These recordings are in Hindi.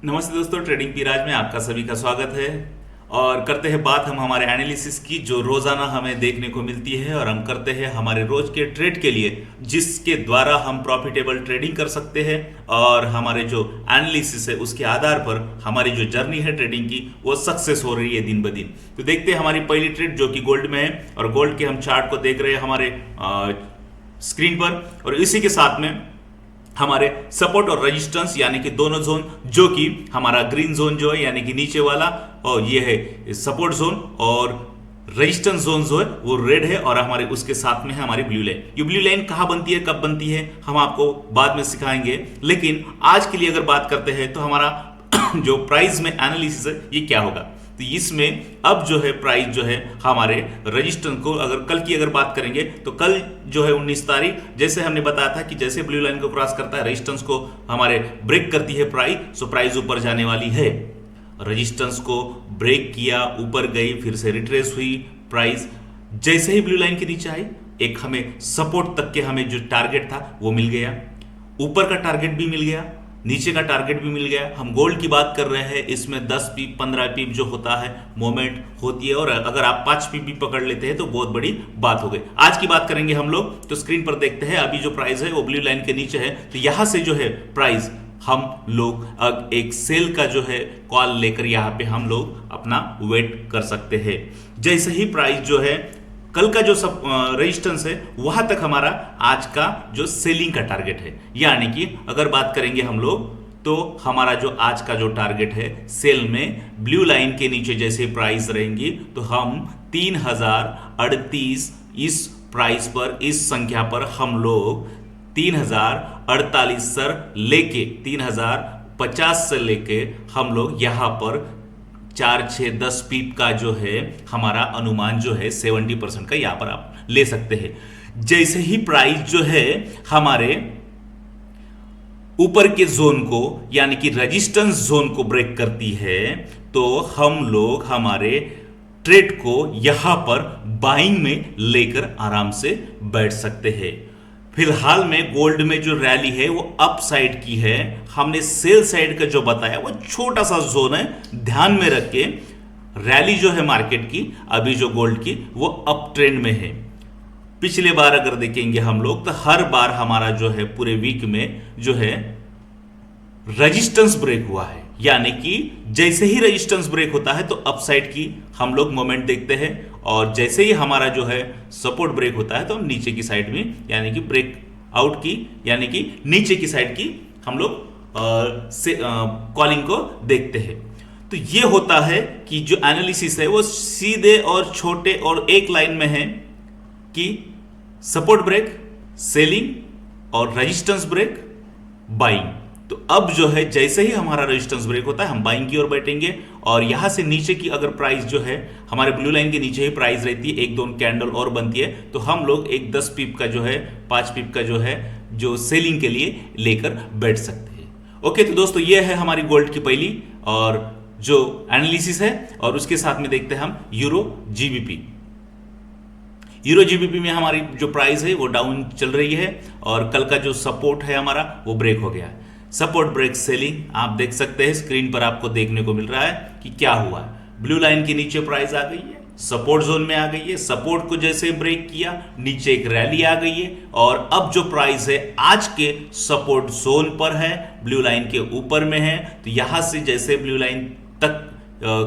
नमस्ते दोस्तों, ट्रेडिंग पीराज में आपका सभी का स्वागत है। और करते हैं बात हम हमारे एनालिसिस की, जो रोजाना हमें देखने को मिलती है, और हम करते हैं हमारे रोज के ट्रेड के लिए, जिसके द्वारा हम प्रॉफिटेबल ट्रेडिंग कर सकते हैं। और हमारे जो एनालिसिस है उसके आधार पर हमारी जो जर्नी है ट्रेडिंग की वो सक्सेस हो रही है दिन ब दिन। तो देखते हैं हमारी पहली ट्रेड जो कि गोल्ड में है, और गोल्ड के हम चार्ट को देख रहे हैं हमारे स्क्रीन पर। और इसी के साथ में हमारे सपोर्ट और रेजिस्टेंस यानी कि दोनों जोन, जो कि हमारा ग्रीन जोन जो है यानी कि नीचे वाला, और ये है सपोर्ट जोन, और रेजिस्टेंस जोन जो है वो रेड है, और हमारे उसके साथ में है हमारी ब्लू लाइन। ये ब्लू लाइन कहाँ बनती है, कब बनती है, हम आपको बाद में सिखाएंगे। लेकिन आज के लिए अगर बात करते हैं तो हमारा जो प्राइस में एनालिसिस है ये क्या होगा। तो इसमें अब जो है प्राइस जो है हमारे रेजिस्टेंस को, अगर कल की अगर बात करेंगे तो कल जो है 19 तारीख, जैसे हमने बताया था कि जैसे ब्लू लाइन को क्रॉस करता है रेजिस्टेंस को हमारे ब्रेक करती है प्राइस, सो प्राइस ऊपर जाने वाली है। रेजिस्टेंस को ब्रेक किया, ऊपर गई, फिर से रिट्रेस हुई प्राइस। जैसे ही ब्लू लाइन के नीचे आई, एक हमें सपोर्ट तक के हमें जो टारगेट था वो मिल गया, ऊपर का टारगेट भी मिल गया, नीचे का टारगेट भी मिल गया। हम गोल्ड की बात कर रहे हैं, इसमें 10 पीप 15 पीप जो होता है मोमेंट होती है, और अगर आप 5 पीप भी पकड़ लेते हैं तो बहुत बड़ी बात हो गई। आज की बात करेंगे हम लोग, तो स्क्रीन पर देखते हैं अभी जो प्राइस है वो ब्लू लाइन के नीचे है। तो यहां से जो है प्राइस हम लोग एक सेल का जो है कॉल लेकर यहां पे हम लोग अपना वेट कर सकते हैं। जैसे ही प्राइस जो है कल का जो सब रेजिस्टेंस है वहां तक हमारा आज का जो सेलिंग का टारगेट है, यानी कि अगर बात करेंगे हम लोग तो हमारा जो आज का जो टारगेट है सेल में ब्लू लाइन के नीचे जैसे प्राइस रहेंगी तो हम 3038 इस प्राइस पर, इस संख्या पर हम लोग 3048 सर लेके 3050 से लेके हम लोग यहां पर 4 6 10 पीप का जो है हमारा अनुमान जो है 70% का यहां पर आप ले सकते हैं। जैसे ही प्राइस जो है हमारे ऊपर के जोन को यानी कि रेजिस्टेंस जोन को ब्रेक करती है, तो हम लोग हमारे ट्रेड को यहां पर बाइंग में लेकर आराम से बैठ सकते हैं। फिलहाल में गोल्ड में जो रैली है वो अप साइड की है। हमने सेल साइड का जो बताया वो छोटा सा जोन है, ध्यान में रख के। रैली जो है मार्केट की अभी जो गोल्ड की वो अप ट्रेंड में है। पिछले बार अगर देखेंगे हम लोग तो हर बार हमारा जो है पूरे वीक में जो है रेजिस्टेंस ब्रेक हुआ है, यानी कि जैसे ही रेजिस्टेंस ब्रेक होता है तो अपसाइड की हम लोग मोमेंट देखते हैं, और जैसे ही हमारा जो है सपोर्ट ब्रेक होता है तो हम नीचे की साइड में यानी कि ब्रेक आउट की यानी कि नीचे की साइड की हम लोग कॉलिंग को देखते हैं। तो ये होता है कि जो एनालिसिस है वो सीधे और छोटे और एक लाइन में है कि सपोर्ट ब्रेक, सेलिंग, और रेजिस्टेंस ब्रेक, बाइंग। तो अब जो है जैसे ही हमारा रेजिस्टेंस ब्रेक होता है हम बाइंग की ओर बैठेंगे, और यहां से नीचे की अगर प्राइस जो है हमारे ब्लू लाइन के नीचे ही प्राइस रहती है, एक दो कैंडल और बनती है, तो हम लोग एक 10 पीप का जो है 5 पीप का जो है जो सेलिंग के लिए लेकर बैठ सकते हैं। ओके, तो दोस्तों ये है हमारी गोल्ड की पहली और जो एनालिसिस है, और उसके साथ में देखते हैं हम यूरो जीबीपी। यूरो जीबीपी में हमारी जो प्राइस है वो डाउन चल रही है, और कल का जो सपोर्ट है हमारा वो ब्रेक हो गया है। सपोर्ट ब्रेक सेलिंग आप देख सकते हैं, स्क्रीन पर आपको देखने को मिल रहा है कि क्या हुआ है। ब्लू लाइन के नीचे प्राइस आ गई है, सपोर्ट जोन में आ गई है, सपोर्ट को जैसे ब्रेक किया नीचे एक रैली आ गई है, और अब जो प्राइस है आज के सपोर्ट जोन पर है, ब्लू लाइन के ऊपर में है। तो यहां से जैसे ब्लू लाइन तक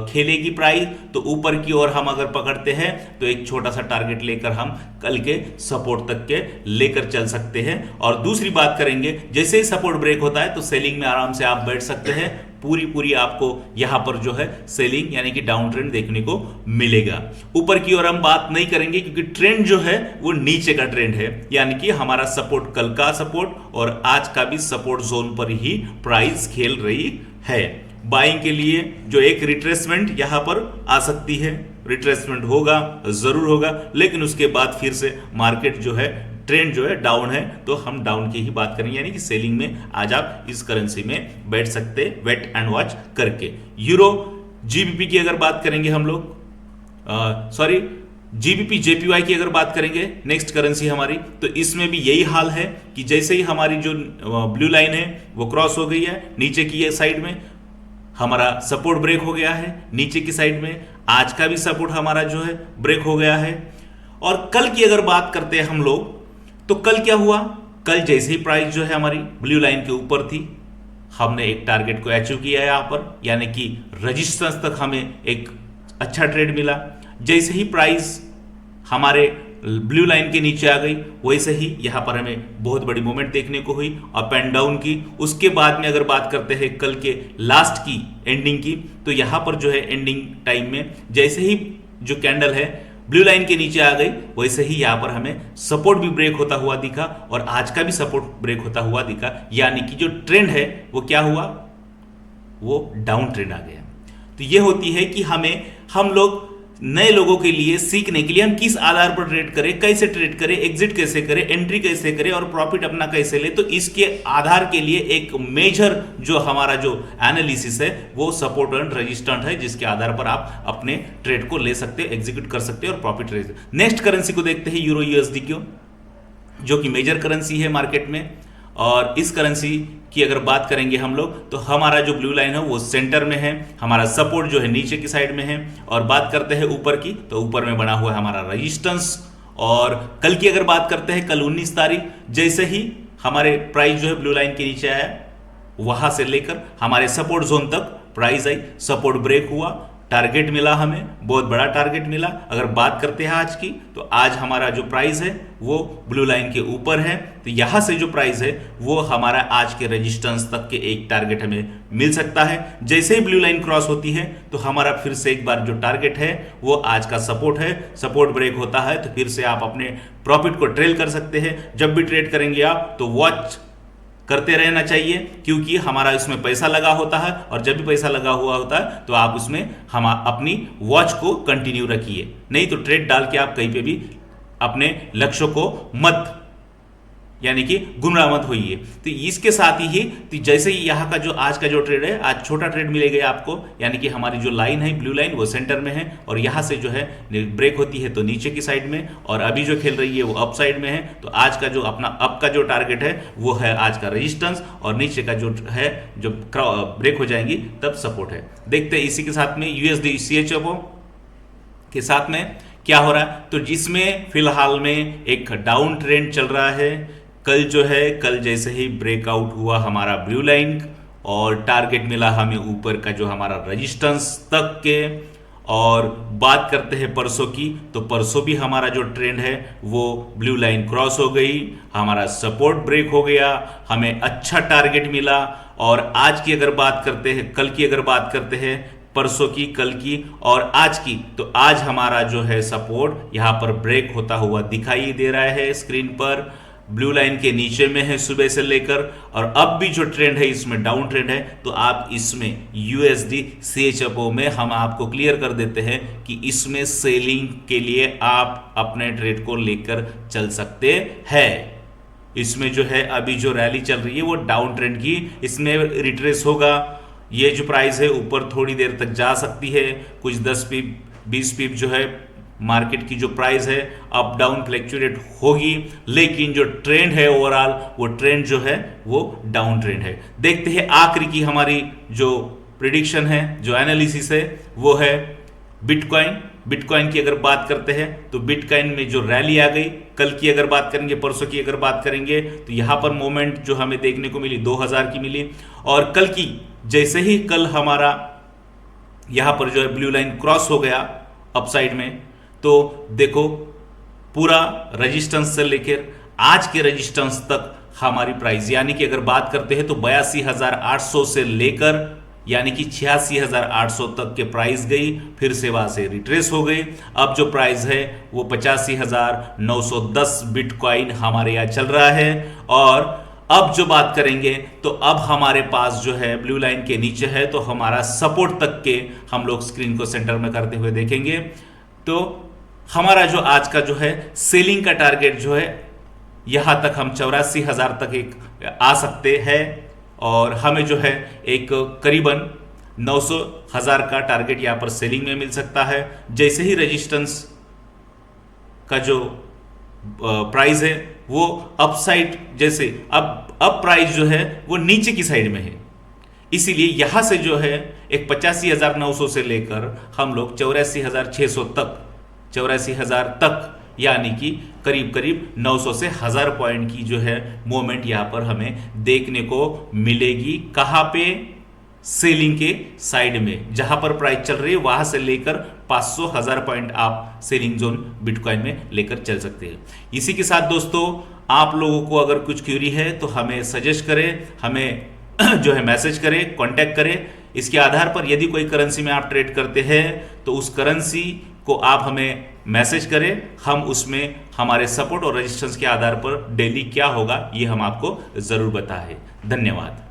खेलेगी प्राइस तो ऊपर की ओर हम अगर पकड़ते हैं तो एक छोटा सा टारगेट लेकर हम कल के सपोर्ट तक के लेकर चल सकते हैं। और दूसरी बात करेंगे, जैसे ही सपोर्ट ब्रेक होता है तो सेलिंग में आराम से आप बैठ सकते हैं। पूरी आपको यहां पर जो है सेलिंग यानी कि डाउन ट्रेंड देखने को मिलेगा। ऊपर की ओर हम बात नहीं करेंगे क्योंकि ट्रेंड जो है वो नीचे का ट्रेंड है, यानी कि हमारा सपोर्ट कल का सपोर्ट और आज का भी सपोर्ट जोन पर ही प्राइस खेल रही है। बाइंग के लिए जो एक रिट्रेसमेंट यहां पर आ सकती है, रिट्रेसमेंट होगा जरूर होगा, लेकिन उसके बाद फिर से मार्केट जो है ट्रेंड जो है डाउन है, तो हम डाउन की ही बात करेंगे, यानी कि सेलिंग में आज आप इस करेंसी में बैठ सकते वेट एंड वॉच करके। यूरो जीबीपी की अगर बात करेंगे हम लोग, सॉरी जीबीपी जेपीवाई की अगर बात करेंगे नेक्स्ट करेंसी हमारी, तो इसमें भी यही हाल है कि जैसे ही हमारी जो ब्लू लाइन है वो क्रॉस हो गई है नीचे की साइड में, हमारा सपोर्ट ब्रेक हो गया है नीचे की साइड में, आज का भी सपोर्ट हमारा जो है ब्रेक हो गया है। और कल की अगर बात करते हैं हम लोग, तो कल क्या हुआ, कल जैसे ही प्राइस जो है हमारी ब्लू लाइन के ऊपर थी, हमने एक टारगेट को अचीव किया है यहां पर, यानी कि रेजिस्टेंस तक हमें एक अच्छा ट्रेड मिला। जैसे ही प्राइस हमारे ब्लू लाइन के नीचे आ गई, वैसे ही यहां पर हमें बहुत बड़ी मूवमेंट देखने को हुई अप एंड डाउन की। उसके बाद में अगर बात करते हैं कल के लास्ट की एंडिंग की, तो यहां पर जो है एंडिंग टाइम में जैसे ही जो कैंडल है ब्लू लाइन के नीचे आ गई, वैसे ही यहां पर हमें सपोर्ट भी ब्रेक होता हुआ दिखा और आज का भी सपोर्ट ब्रेक होता हुआ दिखा, यानी कि जो ट्रेंड है वो क्या हुआ, वो डाउन ट्रेंड आ गया। तो ये होती है कि हम लोग नए लोगों के लिए सीखने के लिए हम किस आधार पर ट्रेड करें, कैसे ट्रेड करें, एग्जिट कैसे करें, एंट्री कैसे करें और प्रॉफिट अपना कैसे ले। तो इसके आधार के लिए एक मेजर जो हमारा जो एनालिसिस है वो सपोर्ट एंड रेजिस्टेंस है, जिसके आधार पर आप अपने ट्रेड को ले सकते हैं, एग्जीक्यूट कर सकते हैं और प्रॉफिट ले सकते हैं। नेक्स्ट करेंसी को देखते हैं यूरो यूएसडी को, जो कि मेजर करेंसी है मार्केट में। और इस करेंसी की अगर बात करेंगे हम लोग, तो हमारा जो ब्लू लाइन है वो सेंटर में है, हमारा सपोर्ट जो है नीचे की साइड में है। और बात करते हैं ऊपर की, तो ऊपर में बना हुआ है हमारा रेजिस्टेंस। और कल की अगर बात करते हैं, कल 19 तारीख, जैसे ही हमारे प्राइस जो है ब्लू लाइन के नीचे आया, वहां से लेकर हमारे सपोर्ट जोन तक प्राइस आई, सपोर्ट ब्रेक हुआ, टारगेट मिला, हमें बहुत बड़ा टारगेट मिला। अगर बात करते हैं आज की, तो आज हमारा जो प्राइस है वो ब्लू लाइन के ऊपर है, तो यहां से जो प्राइस है वो हमारा आज के रेजिस्टेंस तक के एक टारगेट हमें मिल सकता है। जैसे ही ब्लू लाइन क्रॉस होती है, तो हमारा फिर से एक बार जो टारगेट है वो आज का सपोर्ट है, सपोर्ट ब्रेक होता है तो फिर से आप अपने प्रॉफिट को ट्रेल कर सकते हैं। जब भी ट्रेड करेंगे आप, तो वॉच करते रहना चाहिए, क्योंकि हमारा इसमें पैसा लगा होता है, और जब भी पैसा लगा हुआ होता है तो आप उसमें हम अपनी वॉच को कंटिन्यू रखिए, नहीं तो ट्रेड डाल के आप कहीं पे भी अपने लक्ष्यों को मत, यानी कि गुमराह मत होइए। तो इसके साथ ही तो जैसे ही यहाँ का जो आज का जो ट्रेड है, आज छोटा ट्रेड मिलेगा आपको, यानी कि हमारी जो लाइन है ब्लू लाइन वो सेंटर में है, और यहाँ से जो है ब्रेक होती है तो नीचे की साइड में, और अभी जो खेल रही है वो अप साइड में है। तो आज का जो अपना अप का जो टारगेट है वो है आज का रेजिस्टेंस, और नीचे का जो है जो ब्रेक हो जाएंगी तब सपोर्ट है। देखते हैं इसी के साथ में यूएसडी सीएचएफओ के साथ में क्या हो रहा है। तो जिसमें फिलहाल में एक डाउन ट्रेंड चल रहा है। कल जो है, कल जैसे ही ब्रेकआउट हुआ हमारा ब्लू लाइन, और टारगेट मिला हमें ऊपर का जो हमारा रेजिस्टेंस तक के। और बात करते हैं परसों की, तो परसों भी हमारा जो ट्रेंड है वो ब्लू लाइन क्रॉस हो गई, हमारा सपोर्ट ब्रेक हो गया, हमें अच्छा टारगेट मिला। और आज की अगर बात करते हैं, कल की अगर बात करते हैं, परसों की, कल की और आज की, तो आज हमारा जो है सपोर्ट यहां पर ब्रेक होता हुआ दिखाई दे रहा है स्क्रीन पर, ब्लू लाइन के नीचे में है सुबह से लेकर। और अब भी जो ट्रेंड है इसमें डाउन ट्रेंड है। तो आप इसमें यूएसडी सीएचएफओ में हम आपको क्लियर कर देते हैं कि इसमें सेलिंग के लिए आप अपने ट्रेड को लेकर चल सकते हैं। इसमें जो है अभी जो रैली चल रही है वो डाउन ट्रेंड की, इसमें रिट्रेस होगा। ये जो प्राइस है ऊपर थोड़ी देर तक जा सकती है, कुछ 10 पिप 20 पिप जो है मार्केट की जो प्राइस है अप डाउन फ्लैक्चुएट होगी, लेकिन जो ट्रेंड है ओवरऑल वो ट्रेंड जो है वो डाउन ट्रेंड है। देखते हैं आखिरी की हमारी जो प्रिडिक्शन है, जो एनालिसिस है, वो है बिटकॉइन। बिटकॉइन की अगर बात करते हैं तो बिटकॉइन में जो रैली आ गई, कल की अगर बात करेंगे, परसों की अगर बात करेंगे, तो यहां पर मोमेंट जो हमें देखने को मिली 2000 की मिली। और कल की जैसे ही कल हमारा यहां पर जो है ब्लू लाइन क्रॉस हो गया अपसाइड में, तो देखो पूरा रेजिस्टेंस से लेकर आज के रेजिस्टेंस तक हमारी प्राइस, यानी कि अगर बात करते हैं तो 82,800 से लेकर यानी कि 86,800 तक के प्राइस गई, फिर से वहां से रिट्रेस हो गई। अब जो प्राइस है वो 85,910 बिटकॉइन हमारे यहाँ चल रहा है। और अब जो बात करेंगे तो अब हमारे पास जो है ब्लू लाइन के नीचे है, तो हमारा सपोर्ट तक के हम लोग स्क्रीन को सेंटर में करते हुए देखेंगे। तो हमारा जो आज का जो है सेलिंग का टारगेट जो है यहां तक हम 84,000 तक एक आ सकते हैं, और हमें जो है एक करीबन 900,000 का टारगेट यहां पर सेलिंग में मिल सकता है। जैसे ही रेजिस्टेंस का जो प्राइस है वो अपसाइड, जैसे अब प्राइस जो है वो नीचे की साइड में है, इसीलिए यहां से जो है एक 85,900 से लेकर हम लोग 84,600 तक, 84,000 तक, यानी कि करीब करीब 900 से 1000 पॉइंट की जो है मूवमेंट यहां पर हमें देखने को मिलेगी। कहां पे? सेलिंग के साइड में, जहां पर प्राइस चल रही है वहां से लेकर 500 1000 पॉइंट आप सेलिंग जोन बिटकॉइन में लेकर चल सकते हैं। इसी के साथ दोस्तों, आप लोगों को अगर कुछ क्यूरी है तो हमें सजेस्ट करें, हमें जो है मैसेज करें, कांटेक्ट करें। इसके आधार पर यदि कोई करेंसी में आप ट्रेड करते हैं तो उस करेंसी को आप हमें मैसेज करें, हम उसमें हमारे सपोर्ट और रेजिस्टेंस के आधार पर डेली क्या होगा ये हम आपको जरूर बताएं। धन्यवाद।